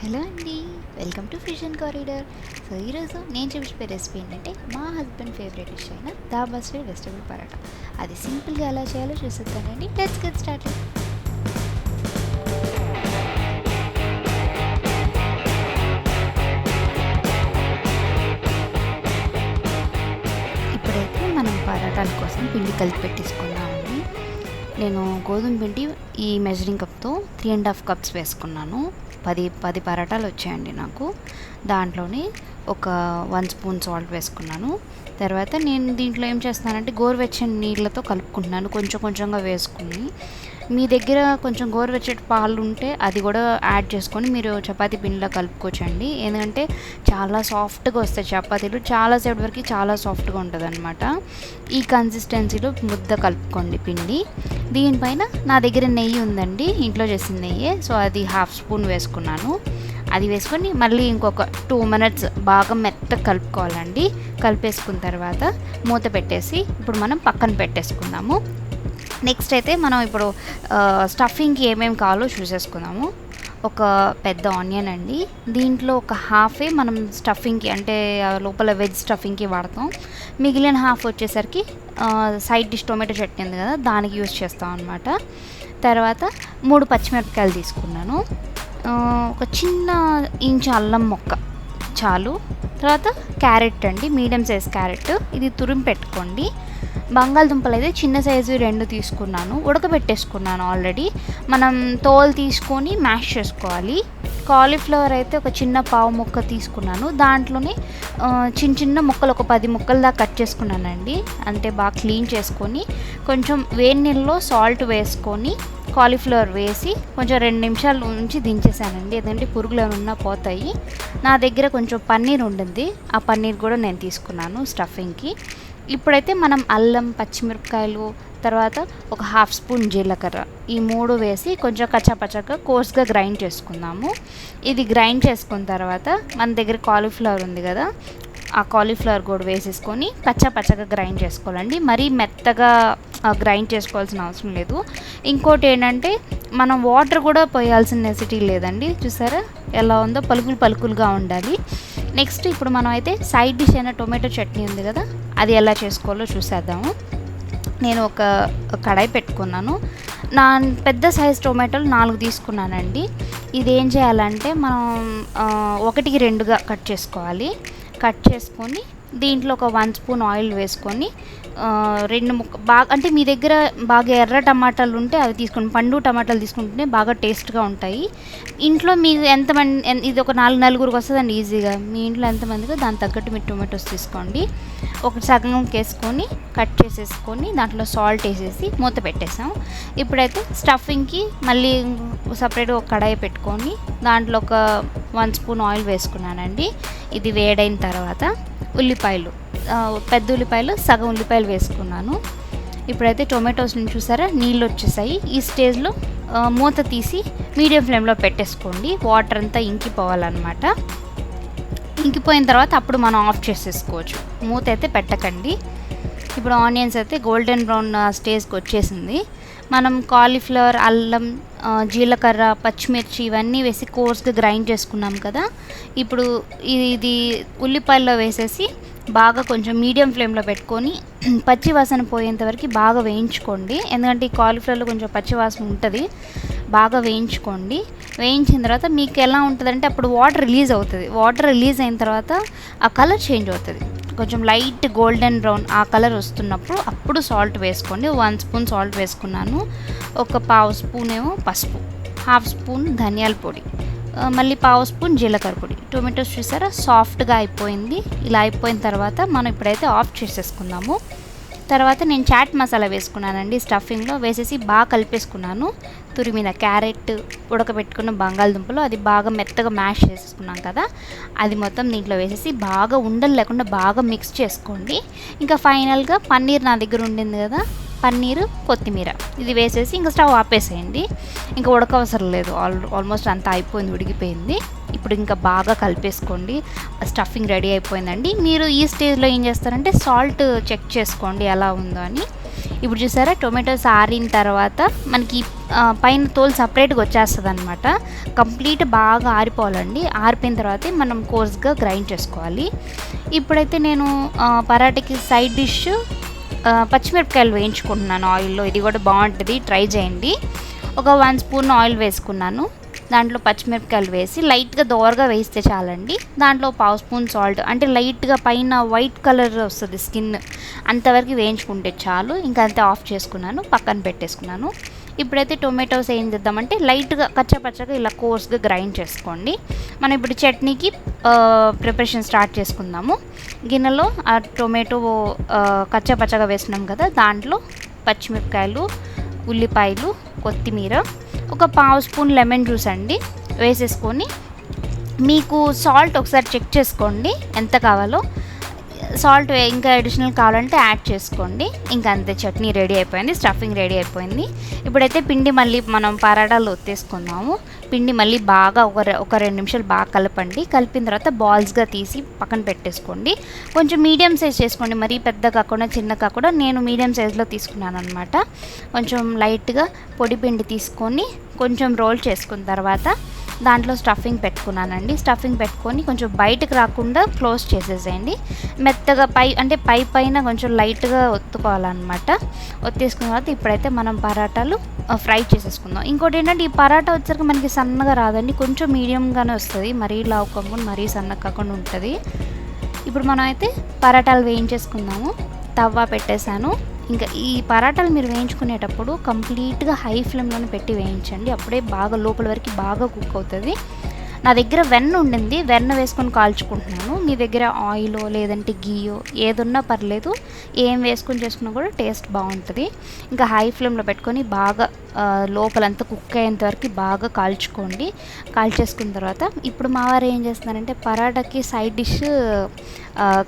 Hello అండి, welcome to fusion corridor. So ఈరోజు నేను చూపించే రెసిపీ ఏంటంటే మా హస్బెండ్ ఫేవరెట్ డిష్ అయిన దాబా స్టైల్ వెజిటబుల్ పరాటా. అది సింపుల్గా ఎలా చేయాలో చూసేద్దానండి. Let's get started. ఇప్పుడైతే మనం పరాటాల కోసం పిండి కలిపి పెట్టేసుకుందామండి. నేను గోధుమ పిండి ఈ మెజరింగ్ కప్తో 3.5 కప్స్ వేసుకున్నాను. 10 పరాటాలు వచ్చాయండి నాకు. దాంట్లోనే ఒక 1 స్పూన్ సాల్ట్ వేసుకున్నాను. తర్వాత నేను దీంట్లో ఏం చేస్తానంటే గోరువెచ్చని నీళ్ళతో కలుపుకుంటున్నాను, కొంచెం కొంచెంగా వేసుకుని. మీ దగ్గర కొంచెం గోరువెచ్చటి పాలు ఉంటే అది కూడా యాడ్ చేసుకొని మీరు చపాతీ పిండిలో కలుపుకోవచ్చండి. ఎందుకంటే చాలా సాఫ్ట్గా వస్తాయి చపాతీలు, చాలాసేపు వరకు చాలా సాఫ్ట్గా ఉంటుంది అనమాట. ఈ కన్సిస్టెన్సీలో ముద్ద కలుపుకోండి పిండి. దీనిపైన నా దగ్గర నెయ్యి ఉందండి, ఇంట్లో చేసిన నెయ్యి. సో అది 1/2 స్పూన్ వేసుకున్నాను. అది వేసుకొని మళ్ళీ ఇంకొక 2 మినిట్స్ బాగా మెత్తగా కలుపుకోవాలండి. కలిపేసుకున్న తర్వాత మూత పెట్టేసి ఇప్పుడు మనం పక్కన పెట్టేసుకుందాము. నెక్స్ట్ అయితే మనం ఇప్పుడు స్టఫింగ్కి ఏమేమి కావాలో చూసేసుకుందాము. ఒక పెద్ద ఆనియన్ అండి, దీంట్లో ఒక హాఫే మనం స్టఫింగ్కి అంటే లోపల వెజ్ స్టఫింగ్కి వాడతాం. మిగిలిన హాఫ్ వచ్చేసరికి సైడ్ డిష్ టొమాటో చట్నీ ఉంది కదా, దానికి యూస్ చేస్తాం అనమాట. తర్వాత 3 పచ్చిమిరపకాయలు తీసుకున్నాను. ఒక చిన్న ఇంచు అల్లం మొక్క చాలు. తర్వాత క్యారెట్ అండి, మీడియం సైజ్ క్యారెట్, ఇది తురిమి పెట్టుకోండి. బంగాళదుంపలు అయితే చిన్న సైజు 2 తీసుకున్నాను, ఉడకబెట్టేసుకున్నాను ఆల్రెడీ. మనం తోలు తీసుకొని మ్యాష్ చేసుకోవాలి. కాలీఫ్లవర్ అయితే ఒక చిన్న పావు ముక్క తీసుకున్నాను. దాంట్లోనే చిన్న చిన్న ముక్కలు ఒక 10 ముక్కల దాకా కట్ చేసుకున్నానండి. అంటే బాగా క్లీన్ చేసుకొని కొంచెం వేడి నీళ్ళలో సాల్ట్ వేసుకొని కాలీఫ్లవర్ వేసి కొంచెం 2 నిమిషాల నుంచి దించేసానండి, ఎందుకంటే పురుగులు ఏమన్నా పోతాయి. నా దగ్గర కొంచెం పన్నీర్ ఉంటుంది, ఆ పన్నీర్ కూడా నేను తీసుకున్నాను స్టఫింగ్కి. ఇప్పుడైతే మనం అల్లం, పచ్చిమిరపకాయలు, తర్వాత ఒక 1/2 స్పూన్ జీలకర్ర, ఈ 3 వేసి కొంచెం కచ్చాపచ్చాగా కోర్స్గా గ్రైండ్ చేసుకుందాము. ఇది గ్రైండ్ చేసుకున్న తర్వాత మన దగ్గర కాలీఫ్లవర్ ఉంది కదా, ఆ కాలీఫ్లవర్ కూడా వేసేసుకొని కచ్చాపచ్చాగా గ్రైండ్ చేసుకోవాలండి. మరీ మెత్తగా గ్రైండ్ చేసుకోవాల్సిన అవసరం లేదు. ఇంకోటి ఏంటంటే మనం వాటర్ కూడా పోయాల్సిన నెసిటీ లేదండి. చూసారా ఎలా ఉందో, పలుకులు పలుకులుగా ఉండాలి. నెక్స్ట్ ఇప్పుడు మనం అయితే సైడ్ డిష్ అయిన టొమాటో చట్నీ ఉంది కదా, అది ఎలా చేసుకోవాలో చూసేద్దాము. నేను ఒక కడాయి పెట్టుకున్నాను. నా పెద్ద సైజ్ టొమాటోలు 4 తీసుకున్నానండి. ఇది ఏం చేయాలంటే మనం 1కి 2గా కట్ చేసుకోవాలి. కట్ చేసుకొని దీంట్లో ఒక 1 స్పూన్ ఆయిల్ వేసుకొని 2 ముక్క బాగా, అంటే మీ దగ్గర బాగా ఎర్ర టమాటాలు ఉంటే అవి తీసుకుని, పండు టమాటాలు తీసుకుంటే బాగా టేస్ట్గా ఉంటాయి. ఇంట్లో మీకు ఎంతమంది, ఇది ఒక 4 నలుగురికి వస్తుందండి ఈజీగా. మీ ఇంట్లో ఎంతమందిగా దాని తగ్గట్టు మీరు టొమాటోస్ తీసుకోండి. ఒక సగం వేసుకొని కట్ చేసేసుకొని దాంట్లో సాల్ట్ వేసేసి మూత పెట్టేసాం. ఇప్పుడైతే స్టఫింగ్కి మళ్ళీ సపరేట్గా ఒక కడాయి పెట్టుకొని దాంట్లో ఒక 1 స్పూన్ ఆయిల్ వేసుకున్నానండి. ఇది వేడైన తర్వాత ఉల్లిపాయలు, పెద్ద ఉల్లిపాయలు, సగం ఉల్లిపాయలు వేసుకున్నాను. ఇప్పుడైతే టొమాటోస్ని చూసారా నీళ్ళు వచ్చేసాయి. ఈ స్టేజ్లో మూత తీసి మీడియం ఫ్లేమ్లో పెట్టేసుకోండి, వాటర్ అంతా ఇంకిపోవాలన్నమాట. ఇంకిపోయిన తర్వాత అప్పుడు మనం ఆఫ్ చేసేసుకోవచ్చు, మూత అయితే పెట్టకండి. ఇప్పుడు ఆనియన్స్ అయితే గోల్డెన్ బ్రౌన్ స్టేజ్కి వచ్చేసింది. మనం కాలీఫ్లవర్, అల్లం, జీలకర్ర, పచ్చిమిర్చి ఇవన్నీ వేసి కోర్స్గా గ్రైండ్ చేసుకున్నాం కదా. ఇప్పుడు ఇది ఉల్లిపాయల్లో వేసేసి బాగా కొంచెం మీడియం ఫ్లేమ్లో పెట్టుకొని పచ్చి వాసన పోయేంత వరకు బాగా వేయించుకోండి. ఎందుకంటే ఈ కాలీఫ్లవర్లో కొంచెం పచ్చి వాసన ఉంటుంది, బాగా వేయించుకోండి. వేయించిన తర్వాత మీకు ఎలా ఉంటుందంటే అప్పుడు వాటర్ రిలీజ్ అవుతుంది. వాటర్ రిలీజ్ అయిన తర్వాత ఆ కలర్ చేంజ్ అవుతుంది, కొంచెం లైట్ గోల్డెన్ బ్రౌన్ ఆ కలర్ వస్తున్నప్పుడు అప్పుడు సాల్ట్ వేసుకోండి. 1 స్పూన్ సాల్ట్ వేసుకున్నాను. ఒక 1/2 స్పూన్ ఏమో పసుపు, 1/2 స్పూన్ ధనియాల పొడి, మళ్ళీ 1/2 స్పూన్ జీలకర్ర పొడి. టొమాటోస్ చూసారా సాఫ్ట్గా అయిపోయింది. ఇలా అయిపోయిన తర్వాత మనం ఇప్పుడైతే ఆఫ్ చేసేసుకుందాము. తర్వాత నేను చాట్ మసాలా వేసుకున్నానండి, స్టఫింగ్లో వేసేసి బాగా కలిపేసుకున్నాను. తురిమిన క్యారెట్, ఉడకబెట్టుకున్న బంగాళదుంపలు, అది బాగా మెత్తగా మ్యాష్ చేసుకున్నాం కదా, అది మొత్తం దీంట్లో వేసేసి బాగా ఉండలు లేకుండా బాగా మిక్స్ చేసుకోండి. ఇంకా ఫైనల్గా పన్నీర్ నా దగ్గర ఉండింది కదా, పన్నీరు, కొత్తిమీర ఇది వేసేసి ఇంకా స్టవ్ ఆపేసేయండి. ఇంకా ఉడకవసరం లేదు, ఆల్మోస్ట్ అంతా అయిపోయింది, ఉడికిపోయింది. ఇప్పుడు ఇంకా బాగా కలిపేసుకోండి. స్టఫింగ్ రెడీ అయిపోయిందండి. మీరు ఈ స్టేజ్లో ఏం చేస్తారంటే సాల్ట్ చెక్ చేసుకోండి ఎలా ఉందో అని. ఇప్పుడు చూసారా టొమాటోస్ ఆరిన తర్వాత మనకి పైన తోలు సపరేట్గా వచ్చేస్తుంది అనమాట. కంప్లీట్ బాగా ఆరిపోవాలండి. ఆరిపోయిన తర్వాతే మనం కోర్స్గా గ్రైండ్ చేసుకోవాలి. ఇప్పుడైతే నేను పరాటాకి సైడ్ డిష్ పచ్చిమిరపకాయలు వేయించుకుంటున్నాను ఆయిల్లో. ఇది కూడా బాగుంటుంది, ట్రై చేయండి. ఒక 1 స్పూన్ ఆయిల్ వేసుకున్నాను. దాంట్లో పచ్చిమిరపకాయలు వేసి లైట్గా దోరగా వేస్తే చాలండి. దాంట్లో 1/2 స్పూన్ సాల్ట్, అంటే లైట్గా పైన వైట్ కలర్ వస్తుంది స్కిన్, అంతవరకు వేయించుకుంటే చాలు. ఇంకా అంతే, ఆఫ్ చేసుకున్నాను, పక్కన పెట్టేసుకున్నాను. ఇప్పుడైతే టొమాటోస్ ఏం చేద్దామంటే లైట్గా కచ్చాపచ్చగా ఇలా కోర్స్గా గ్రైండ్ చేసుకోండి. మనం ఇప్పుడు చట్నీకి ప్రిపరేషన్ స్టార్ట్ చేసుకుందాము. గిన్నెలో ఆ టొమాటో కచ్చాపచ్చగా వేసినాం కదా, దాంట్లో పచ్చిమిరపకాయలు, ఉల్లిపాయలు, కొత్తిమీర, ఒక 1/2 స్పూన్ లెమన్ జ్యూస్ అండి వేసేసుకొని, మీకు సాల్ట్ ఒకసారి చెక్ చేసుకోండి ఎంత కావాలో. సాల్ట్ ఇంకా అడిషనల్ కావాలంటే యాడ్ చేసుకోండి. ఇంకా అంతే, చట్నీ రెడీ అయిపోయింది, స్టఫింగ్ రెడీ అయిపోయింది. ఇప్పుడైతే పిండి మళ్ళీ మనం పరాటాలు ఒత్తేసుకుందాము. పిండి మళ్ళీ బాగా ఒక 2 నిమిషాలు బాగా కలపండి. కలిపిన తర్వాత బాల్స్గా తీసి పక్కన పెట్టేసుకోండి. కొంచెం మీడియం సైజ్ చేసుకోండి, మరీ పెద్ద కాకుండా చిన్న కాకుండా. నేను మీడియం సైజులో తీసుకున్నాను అనమాట. కొంచెం లైట్గా పొడి పిండి తీసుకొని కొంచెం రోల్ చేసుకున్న తర్వాత దాంట్లో స్టఫింగ్ పెట్టుకున్నానండి. స్టఫింగ్ పెట్టుకొని కొంచెం బయటకు రాకుండా క్లోజ్ చేసేసేయండి. మెత్తగా పైన కొంచెం లైట్గా ఒత్తుకోవాలన్నమాట. ఒత్తేసుకున్న తర్వాత ఇప్పుడైతే మనం పరాటాలు ఫ్రై చేసేసుకుందాం. ఇంకోటి ఏంటంటే, ఈ పరాటా వచ్చరికి మనకి సన్నగా రాదండి, కొంచెం మీడియంగానే వస్తుంది. మరీ లావు కాకుండా మరీ సన్నగా కాకుండా ఉంటుంది. ఇప్పుడు మనం అయితే పరాటాలు వేయించేసుకుందాము. తవ్వ పెట్టేశాను. ఇంకా ఈ పరాటాలు మీరు వేయించుకునేటప్పుడు కంప్లీట్గా హై ఫ్లేమ్లోనే పెట్టి వేయించండి. అప్పుడే బాగా లోపల వరకు బాగా కుక్ అవుతుంది. నా దగ్గర వెన్న ఉండింది, వెన్న వేసుకొని కాల్చుకుంటున్నాను. మీ దగ్గర ఆయిలో లేదంటే గీయో ఏదున్నా పర్లేదు, ఏం వేసుకొని చేసుకున్నా కూడా టేస్ట్ బాగుంటుంది. ఇంకా హై ఫ్లేమ్లో పెట్టుకొని బాగా లోపలంతా కుక్ అయ్యేంత వరకు బాగా కాల్చుకోండి. కాల్చేసుకున్న తర్వాత ఇప్పుడు మా వారు ఏం చేస్తున్నారంటే పరాటాకి సైడ్ డిష్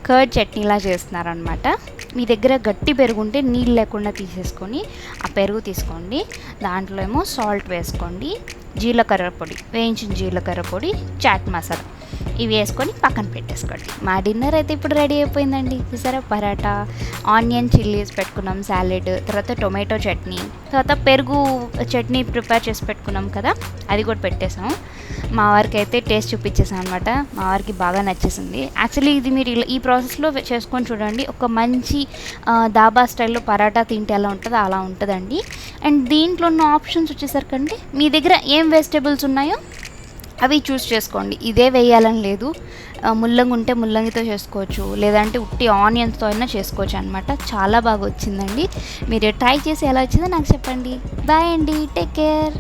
కర్డ్ చట్నీలా చేస్తున్నారనమాట. మీ దగ్గర గట్టి పెరుగు ఉంటే నీళ్ళు లేకుండా తీసేసుకొని ఆ పెరుగు తీసుకోండి. దాంట్లో ఏమో సాల్ట్ వేసుకోండి, జీలకర్ర పొడి, వేయించిన జీలకర్ర పొడి, చాట్ మసాలా, ఇవి వేసుకొని పక్కన పెట్టేసుకోండి. మా డిన్నర్ అయితే ఇప్పుడు రెడీ అయిపోయిందండి. చూసారా, పరాటా, ఆనియన్ చిల్లీస్ పెట్టుకున్నాం, సాలెడ్, తర్వాత టొమాటో చట్నీ, తర్వాత పెరుగు చట్నీ ప్రిపేర్ చేసి పెట్టుకున్నాం కదా, అది కూడా పెట్టేసాం. మా వారికి అయితే టేస్ట్ చూపించేసాం అనమాట. మా వారికి బాగా నచ్చేసింది. యాక్చువల్లీ ఇది మీరు ఈ ప్రాసెస్లో చేసుకొని చూడండి. ఒక మంచి దాబా స్టైల్లో పరాటా తింటే ఎలా ఉంటుందో అలా ఉంటుందండి. అండ్ దీంట్లో ఉన్న ఆప్షన్స్ వచ్చేసరికంటే మీ దగ్గర ఏం వెజిటేబుల్స్ ఉన్నాయో అవి చూస్ చేసుకోండి. ఇదే వేయాలని లేదు, ముల్లంగి ఉంటే ముల్లంగితో చేసుకోవచ్చు, లేదంటే ఉట్టి ఆనియన్స్తో అయినా చేసుకోవచ్చు అనమాట. చాలా బాగా వచ్చిందండి. మీరు ట్రై చేసి ఎలా వచ్చిందో నాకు చెప్పండి. బాయ్ అండి, టేక్ కేర్.